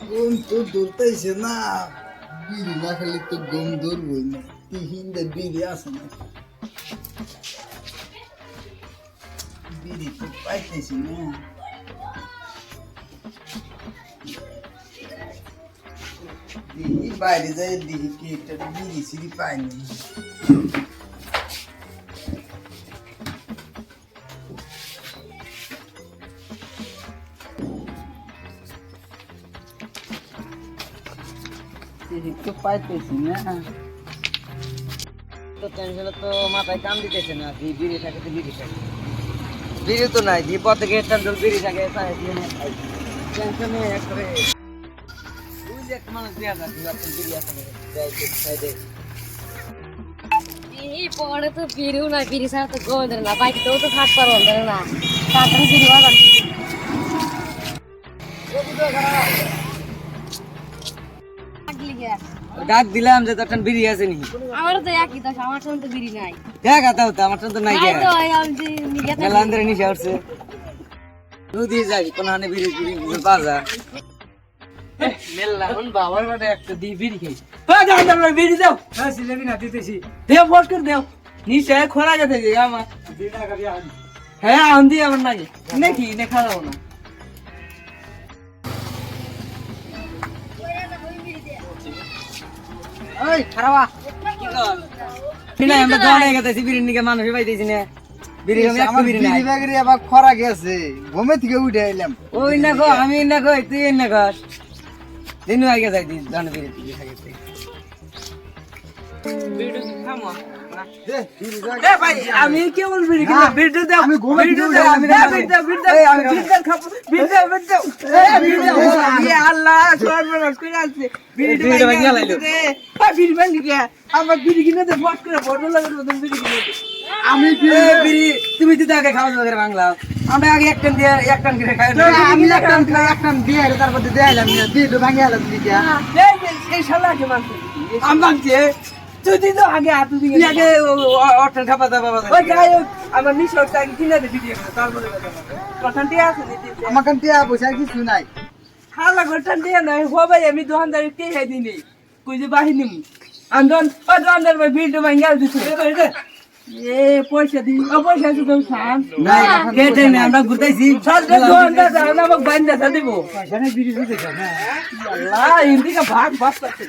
ঘুম তো ধরতেছে না, বিড়ি না খেলে তো ঘুম ধরবই না। তিহিনদে বিড়ি আছে না, বিড়ি তো পাইতেছি না। দিহি বাইরে যাই, দিহি কি একটা বিড়ি সিড়ি পাইনি। তো পাইতেছি না। তো টেনশনে তো মাথায় কাম দিতেছে না, দি বিড়ি থাকে তো বিড়ি থাকে, বিড়ি তো নাই, দি পথে গিয়ে টান্ডল বিড়ি থাকে, তাই দিয়ে টেনশনে একবারে তুই যে একটা মানুষ দেয়া যাচ্ছে একটা বিড়ি আছে দেয় দেয় এই পরে তো বিড়িও না, বিড়ি ছাড়া তো গো ধরে না, বাইকটাও তো থাক পারো ধরে না, তাড়াতাড়ি বিড়ি বাজার ডাক দিলাম যে তোর বিড়ি আছে নি, আমারও তো একই দশা, আমার সঙ্গে তো বিড়ি নাই। দেখ আতাও তো আমার তো নাই, নাই তো, আমি যে নিজে থাকি। মেলা আন্দরে নিশা উঠছে, নদী যাই কোন হানে বিড়ি বিড়ি বাজা মেলা হন বাবার বাড়ি একটা দি বিড়ি খাই, দাও দাও বিড়ি দাও, হ্যাঁ সিলেবি না দিতেছি, দেও ফোর্স করে দেও, নিশা খোলা যেতে যে আমার হ্যাঁ আন্দি আমার নাই নাকি নে খাওয়াও না। ওই খারাপ কি কর বিনা আমরা দৌড়ে গেতেছি বিড়ি নিকে মানুষ পাইতেছি না, বিড়ি আমি একটা বিড়ি নাই, বিড়ি ব্যাগরি আবার খরা গেছে, ঘুমে থেকে উঠে এলাম। ওই না গো আমি না কই তুই না কর দিনু আগে যাই দিস জান বিড়ি তুই খাইতে বিড়ি খামো দে বিড়ি ব্যাগ। এ ভাই আমি কেবল বিড়ি কিনা বিড়ি দাও, আমি ঘুমে বিড়ি থেকে দাও, উঠে বিড়ি দাও, বিড়ি দাও, বিড়ি দাও খাবো, বিড়ি দাও, বিড়ি দাও, বিড়ি দাও, ইয়া আল্লাহ সর্বনাশ করে আছে বিড়ি ভাঙিয়া লাইলো রে, বিড়ি ভাঙি কে আমার বিড়ি কিনে দে বস করে বড় লাগে তুমি বিড়ি কিনে দে, আমি বিড়ি তুমি তো আগে খাওয়া দাওয়া করে বাংলা, আমরা আগে এক টান করে খাই, আমি একটান দিয়ে তারপর দিয়ে এলাম, বিড়ি ভাঙে এলাম দিকে। এই শালা কে মানছে আমি মানছে তুই তো আগে হাত দিয়ে আগে অর্থ খাবা দাবা ওই যাই আমার নিশোর আগে কিনে দে ভিডিও তারপরে কথা দিয়ে আছে আমার কান টিয়া পয়সা কিছু নাই। খালা ঘরটান দিয়ে নাই হবে আমি দোকানদারি কে হে দিনি কই যে বাহিনী আন্দন ও দোকানদার ভাই ভিডিও ভাঙাল দিছে এ পয়সা দি ও পয়সা তো তুমি খান নাই, কেটে না আমরা ঘুরতেছি সব দোকানদার জানা আমাকে বাইন্দা দিব পয়সা নেই, বিড়ি দিতে চাও না। আল্লাহ ইন্দিকা ভাগ বাস করতে